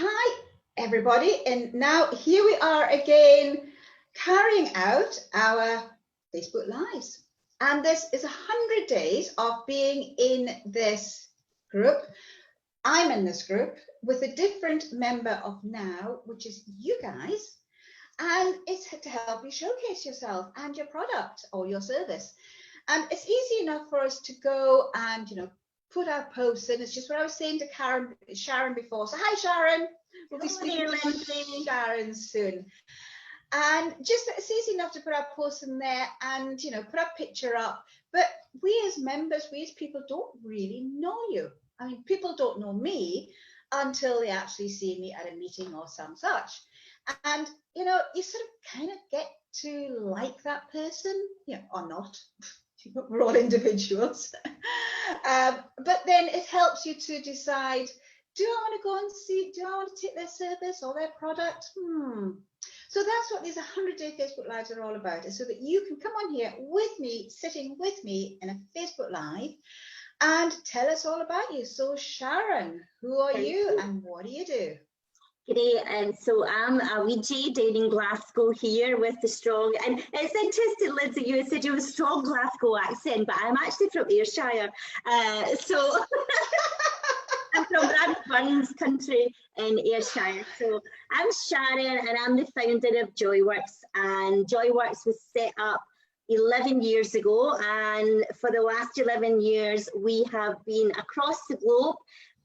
Hi, everybody. And now here we are again, carrying out our Facebook Lives. And this is 100 days of being in this group. I'm in this group with a different member of now, which is you guys. And it's to help you showcase yourself and your product or your service. And it's easy enough for us to go and, put our posts in. It's just what I was saying to Sharon before. So hi, Sharon. We'll be speaking to Sharon soon. And just it's easy enough to put our posts in there and, put our picture up. But we as members, we as people don't really know you. I mean, people don't know me until they actually see me at a meeting or some such. And, you sort of kind of get to like that person, or not. We're all individuals. But then it helps you to decide, do I want to go and see, do I want to take their service or their product? So that's what these 100-day Facebook Lives are all about, is so that you can come on here with me, sitting with me in a Facebook Live and tell us all about you. So Sharon, who are you and what do you do? Great, and so I'm a wee J down in Glasgow here with the strong, and it's interesting, Lindsay, you said you have a strong Glasgow accent, but I'm actually from Ayrshire, so I'm from Bradford's country in Ayrshire. So I'm Sharon and I'm the founder of Joyworks, and Joyworks was set up 11 years ago, and for the last 11 years we have been across the globe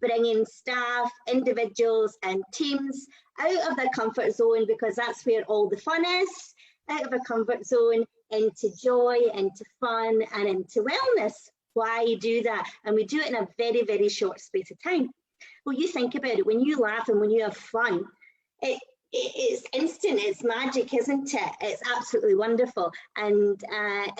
bringing staff, individuals and teams out of their comfort zone, because that's where all the fun is, out of a comfort zone into joy, into fun and into wellness. Why do that? And we do it in a very, very short space of time. Well, you think about it, when you laugh and when you have fun, it's instant, it's magic, isn't it? It's absolutely wonderful. And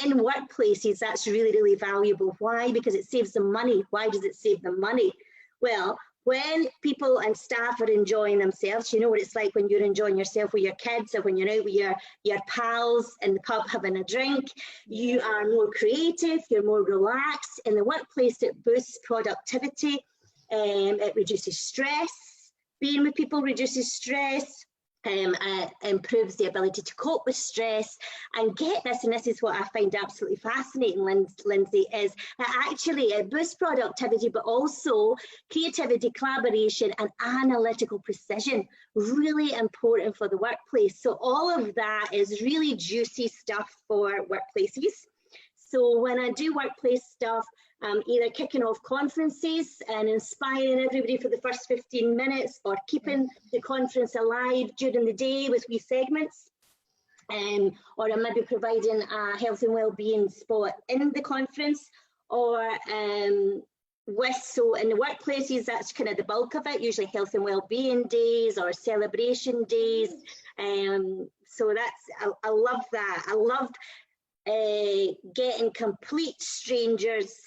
in workplaces, that's really, really valuable. Why? Because it saves them money. Why does it save them money? Well, when people and staff are enjoying themselves, you know what it's like when you're enjoying yourself with your kids or when you're out with your pals in the pub having a drink. You are more creative, you're more relaxed. In the workplace, it boosts productivity, it reduces stress. Being with people reduces stress. Improves the ability to cope with stress. And get this, and this is what I find absolutely fascinating, Lindsay, is that actually it boosts productivity, but also creativity, collaboration and analytical precision, really important for the workplace. So all of that is really juicy stuff for workplaces. So when I do workplace stuff, I'm either kicking off conferences and inspiring everybody for the first 15 minutes, or keeping the conference alive during the day with wee segments, or I might be providing a health and wellbeing spot in the conference, or so in the workplaces, that's kind of the bulk of it, usually health and wellbeing days or celebration days. So that's, I love that. I loved getting complete strangers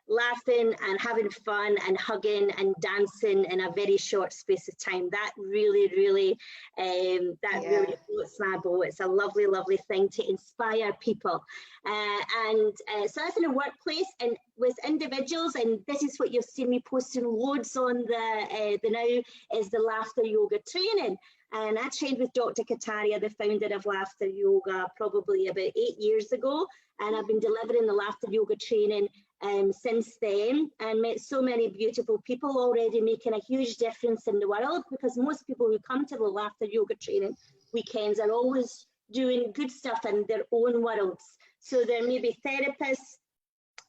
laughing and having fun and hugging and dancing in a very short space of time. That really, really, really floats my boat. It's a lovely, lovely thing to inspire people. So that's in a workplace, and with individuals, and this is what you've seen me posting loads on the now, is the laughter yoga training. And I trained with Dr. Kataria, the founder of Laughter Yoga, probably about 8 years ago. And I've been delivering the Laughter Yoga training since then, and met so many beautiful people already, making a huge difference in the world, because most people who come to the Laughter Yoga training weekends are always doing good stuff in their own worlds. So there may be therapists,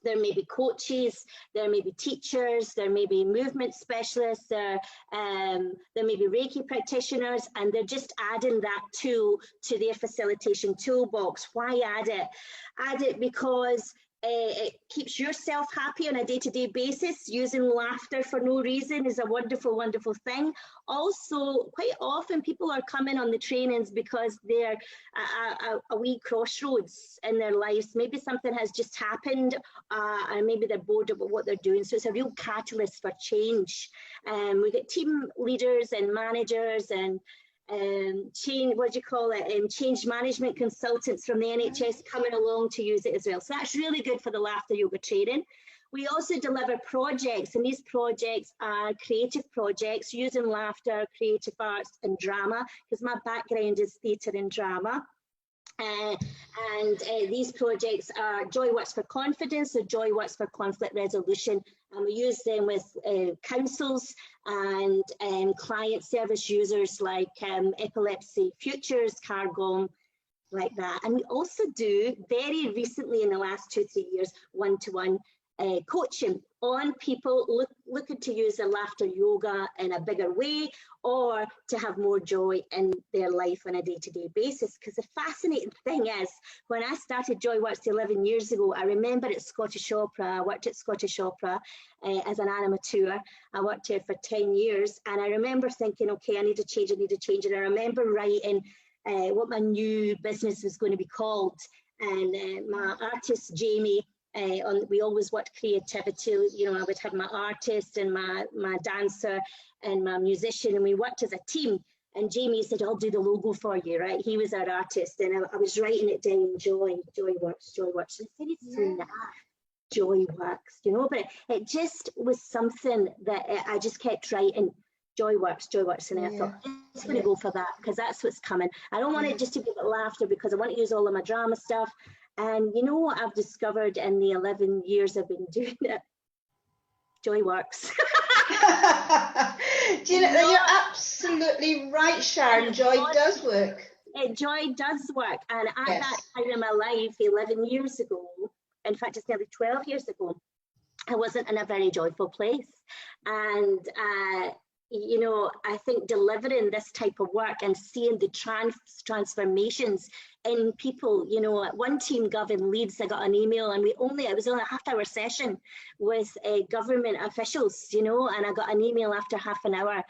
there may be coaches, there may be teachers, there may be movement specialists, there may be Reiki practitioners, and they're just adding that tool to their facilitation toolbox. Why add it? Add it because it keeps yourself happy on a day-to-day basis. Using laughter for no reason is a wonderful, wonderful thing. Also, quite often people are coming on the trainings because they're a wee crossroads in their lives. Maybe something has just happened, and maybe they're bored about what they're doing. So it's a real catalyst for change. We get team leaders and managers and change management consultants from the NHS coming along to use it as well. So that's really good for the laughter yoga training. We also deliver projects, and these projects are creative projects using laughter, creative arts and drama, because my background is theatre and drama. These projects are Joyworks for Confidence, or Joyworks for Conflict Resolution, and we use them with councils and client service users like Epilepsy Futures, Cargom, like that. And we also do, very recently in the last 2-3 years, one-to-one coaching on people looking to use their laughter yoga in a bigger way, or to have more joy in their life on a day-to-day basis. Because the fascinating thing is, when I started Joyworks 11 years ago, I remember at Scottish Opera, I worked at Scottish Opera as an animateur. I worked here for 10 years, and I remember thinking, okay, I need to change. And I remember writing what my new business was going to be called. And my artist, Jamie, we always worked creativity. You know, I would have my artist and my dancer and my musician, and we worked as a team. And Jamie said, I'll do the logo for you, right? He was our artist, and I was writing it down, Joyworks. And I said, it's so nice, Joyworks, you know, but it just was something that I just kept writing. Joyworks, and I thought, I'm just going to go for that, because that's what's coming. I don't want it just to be about laughter, because I want to use all of my drama stuff. And you know what I've discovered in the 11 years I've been doing it? Joyworks. Do you know, you're absolutely right, Sharon. Joy does work. Joy does work. And at that time in my life, 11 years ago, in fact, it's nearly 12 years ago, I wasn't in a very joyful place. And you know, I think delivering this type of work and seeing the transformations in people, you know, at one team, Gov in Leeds, I got an email, and it was only a half-hour session with government officials, you know, and I got an email after half an hour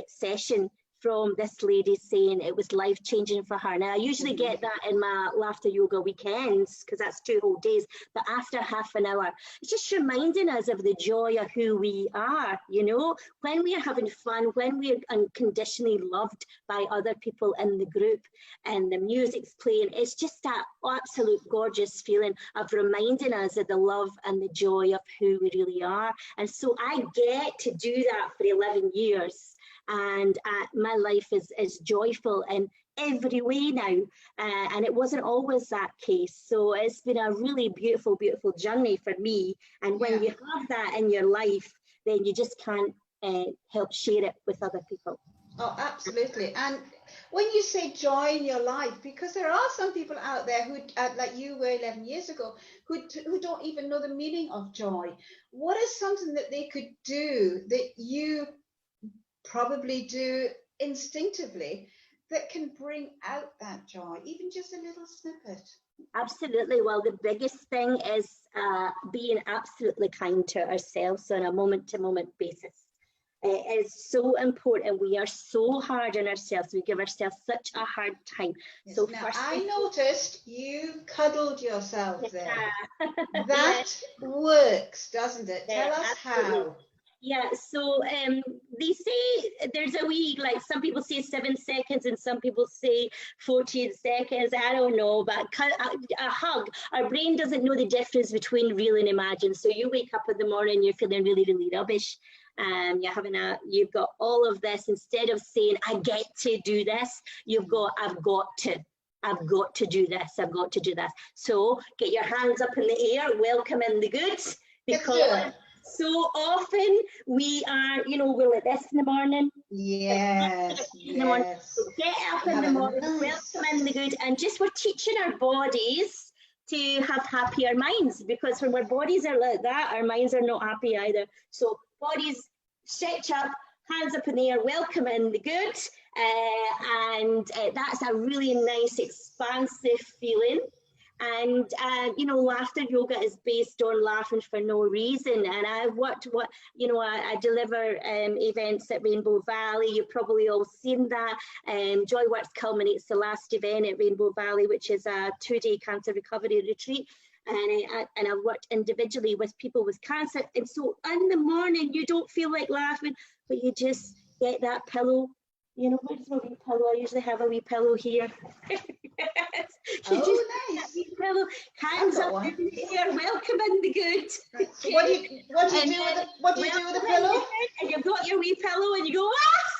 session from this lady saying it was life-changing for her. Now, I usually get that in my laughter yoga weekends, because that's 2 whole days, but after half an hour, it's just reminding us of the joy of who we are, you know, when we are having fun, when we are unconditionally loved by other people in the group, and the music's playing. It's just that absolute gorgeous feeling of reminding us of the love and the joy of who we really are. And so I get to do that for 11 years. And my life is joyful in every way now, and it wasn't always that case. So it's been a really beautiful journey for me. And when you have that in your life, then you just can't help share it with other people. Oh, absolutely. And when you say joy in your life, because there are some people out there who, like you were 11 years ago, who don't even know the meaning of joy. What is something that they could do that you probably do instinctively that can bring out that joy, even just a little snippet? Absolutely. Well, the biggest thing is being absolutely kind to ourselves on a moment-to-moment basis. It is so important. We are so hard on ourselves. We give ourselves such a hard time. Yes. So now, I noticed you cuddled yourself there. That works, doesn't it? Tell us how. Yeah, so they say there's a wee, like some people say 7 seconds and some people say 14 seconds. I don't know, but a hug, our brain doesn't know the difference between real and imagined. So you wake up in the morning, you're feeling really, really rubbish. You've got all of this. Instead of saying, I get to do this, you've got, I've got to do this, I've got to do this. So get your hands up in the air, welcome in the good, because so often we are, you know, we're like this in the morning. Yes. In the morning. So get up in the morning, welcome in the good, and just we're teaching our bodies to have happier minds, because when our bodies are like that, our minds are not happy either. So bodies stretch up, hands up in the air, welcome in the good, and that's a really nice expansive feeling. And you know, laughter yoga is based on laughing for no reason. And I've worked, I deliver events at Rainbow Valley. You've probably all seen that. Joyworks culminates the last event at Rainbow Valley, which is a 2-day cancer recovery retreat. And I've worked individually with people with cancer. And so in the morning, you don't feel like laughing, but you just get that pillow, You know, where's my wee pillow? I usually have a wee pillow here. Oh, nice. Wee pillow. Hands up in the air, welcome in the good. Right. So what do you do with the pillow? And you've got your wee pillow and you go, ah!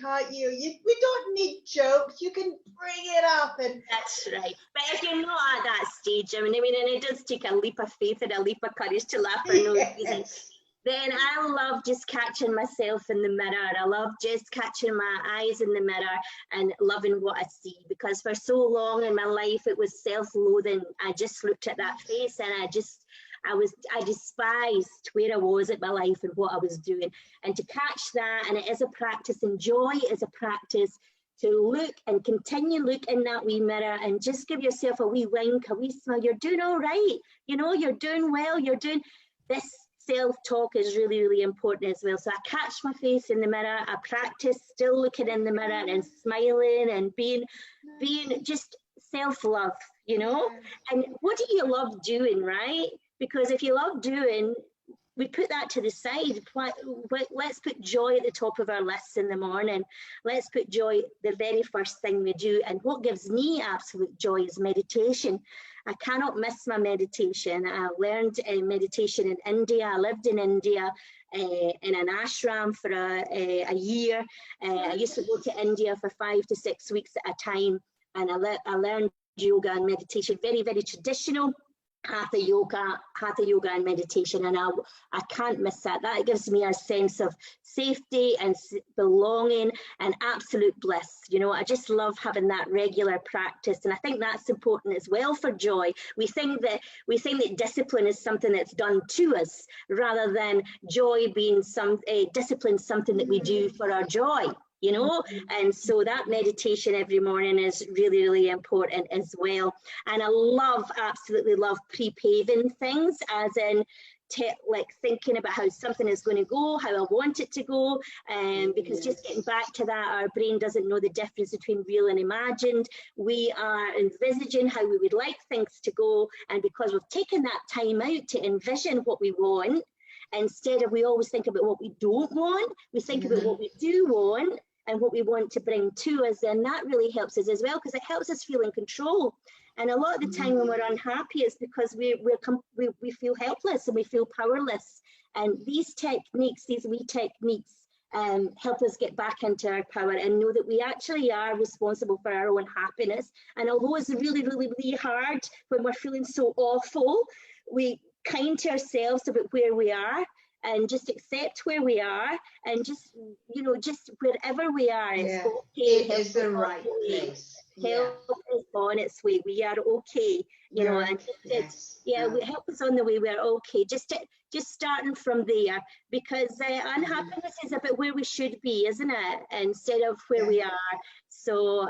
Can't you? We don't need jokes. You can bring it up, and that's right. But if you're not at that stage, I mean, and it does take a leap of faith and a leap of courage to laugh for no reason. Then I love just catching myself in the mirror. I love just catching my eyes in the mirror and loving what I see, because for so long in my life it was self-loathing. I just looked at that face and I despised where I was at my life and what I was doing. And to catch that, and it is a practice, and joy is a practice, to look and continue look in that wee mirror and just give yourself a wee wink, a wee smile. You're doing all right. You know, you're doing well. You're doing this. Self-talk is really, really important as well. So I catch my face in the mirror. I practice still looking in the mirror and smiling and being just self-love, you know. And what do you love doing, right? Because if you love doing, we put that to the side. Let's put joy at the top of our lists in the morning. Let's put joy the very first thing we do. And what gives me absolute joy is meditation. I cannot miss my meditation. I learned meditation in India. I lived in India in an ashram for a year. I used to go to India for 5 to 6 weeks at a time. And I learned yoga and meditation, very, very traditional. Hatha yoga and meditation, and I can't miss that. That gives me a sense of safety and belonging and absolute bliss. You know, I just love having that regular practice, and I think that's important as well for joy. We think that discipline is something that's done to us, rather than joy being discipline, something that we do for our joy. You know, and so that meditation every morning is really, really important as well. And I absolutely love pre-paving things, as in like thinking about how something is going to go, how I want it to go, because just getting back to that, our brain doesn't know the difference between real and imagined. We are envisaging how we would like things to go, and because we've taken that time out to envision what we want, instead of we always think about what we don't want, we think about what we do want and what we want to bring to us, and that really helps us as well, because it helps us feel in control. And a lot of the time when we're unhappy, it's because we feel helpless and we feel powerless. And these wee techniques, help us get back into our power and know that we actually are responsible for our own happiness. And although it's really, really, really hard when we're feeling so awful, we kind to ourselves about where we are, and just accept where we are, and just, you know, just wherever we are, it's okay. It is the right place. Help is on its way. We are okay, you know, and we help us on the way. We're okay. Just starting from there, because unhappiness is about where we should be, isn't it? Instead of where we are. So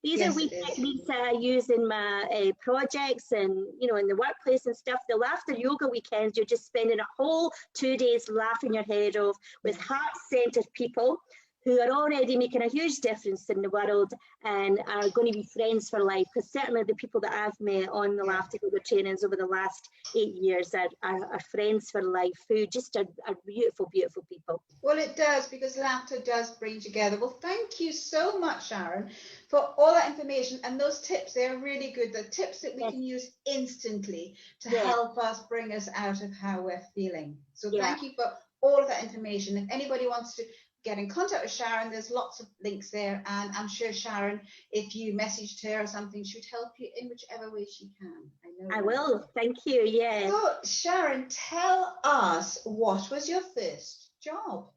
these are wee techniques that I use in my projects, and you know, in the workplace and stuff. The laughter yoga weekends, you're just spending a whole 2 days laughing your head off with heart-centered people who are already making a huge difference in the world and are going to be friends for life. Because certainly the people that I've met on the laughter yoga trainings over the last 8 years are friends for life, who just are beautiful, beautiful people. Well, it does, because laughter does bring together. Well, thank you so much, Sharon, for all that information, and those tips. They're really good. The tips that we can use instantly to help us bring us out of how we're feeling. So thank you for all of that information. If anybody wants to get in contact with Sharon, there's lots of links there, and I'm sure Sharon, if you messaged her or something, she'd help you in whichever way she can. I will. Thank you. Yeah. So Sharon, tell us, what was your first job?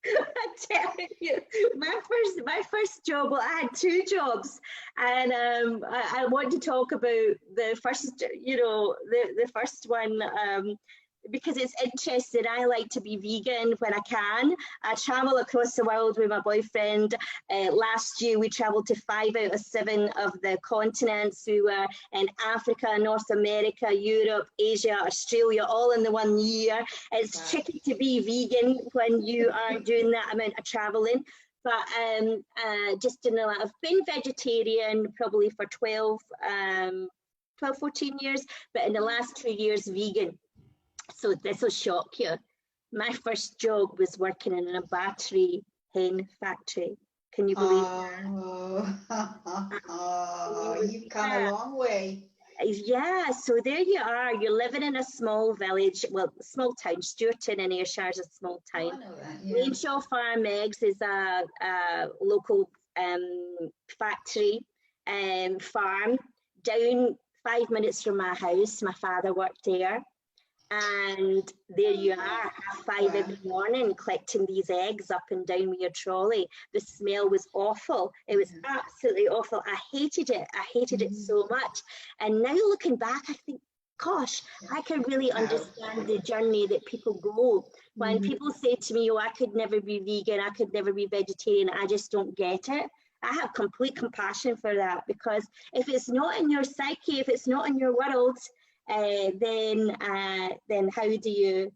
I'm telling you, my first job. Well, I had 2 jobs, and I want to talk about the first. You know, the first one. because it's interesting. I like to be vegan when I can. I travel across the world with my boyfriend. Last year we traveled to 5 out of 7 of the continents. We were in Africa, North America, Europe, Asia, Australia, all in the 1 year. It's tricky to be vegan when you are doing that amount of traveling. But just in the, I've been vegetarian probably for 12, 14 years, but in the last 2 years, vegan. So this will shock you. My first job was working in a battery hen factory. Can you believe that? Oh, you've come a long way. Yeah, so there you are. You're living in a small village, well, small town. Stewarton in Ayrshire is a small town. Oh, I know that, yeah. Rainshaw Farm Eggs is a local factory farm down 5 minutes from my house. My father worked there. And there you are, 5 every morning, collecting these eggs up and down with your trolley. The smell was awful. It was absolutely awful. I hated it. I hated it so much. And now looking back, I think, gosh, I can really understand the journey that people go. When people say to me, oh, I could never be vegan, I could never be vegetarian, I just don't get it. I have complete compassion for that, because if it's not in your psyche, if it's not in your world, then how do you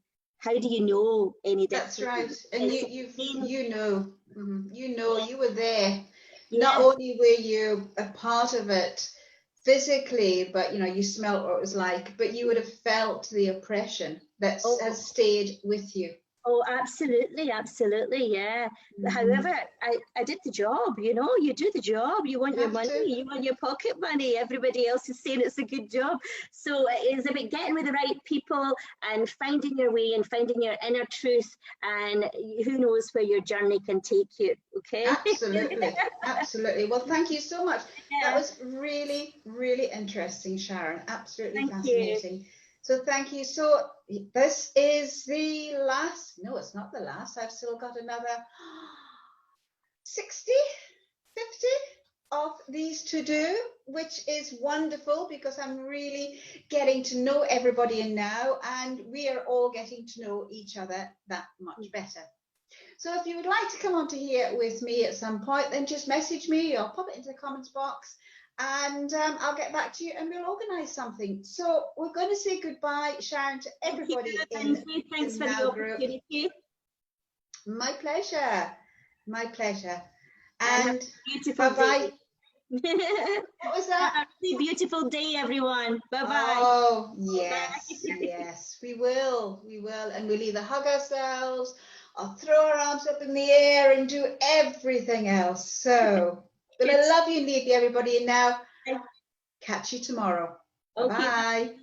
know any difference? That's right, and you know, you were there. Yeah. Not only were you a part of it physically, but you smelt what it was like, but you would have felt the oppression that has stayed with you. Oh, absolutely, absolutely, yeah. However, I did the job, you do the job. You want your money, you want your pocket money. Everybody else is saying it's a good job. So it is about getting with the right people and finding your way and finding your inner truth, and who knows where your journey can take you, okay? Absolutely, absolutely. Well, thank you so much. Yeah. That was really, really interesting, Sharon. Absolutely fascinating. You. So thank you. So this is the last, no, it's not the last. I've still got another 60, 50 of these to do, which is wonderful, because I'm really getting to know everybody now, and we are all getting to know each other that much better. So if you would like to come on to here with me at some point, then just message me or pop it into the comments box, and I'll get back to you and we'll organise something. So we're going to say goodbye, Sharon, to everybody Thanks for the opportunity. Group. My pleasure. My pleasure. And bye-bye. What was that? Have a beautiful day, everyone. Bye-bye. Oh, yes, yes, we will. We will. And we'll either hug ourselves or throw our arms up in the air and do everything else. So... But I love you and leave you, everybody. And now, catch you tomorrow. Okay. Bye.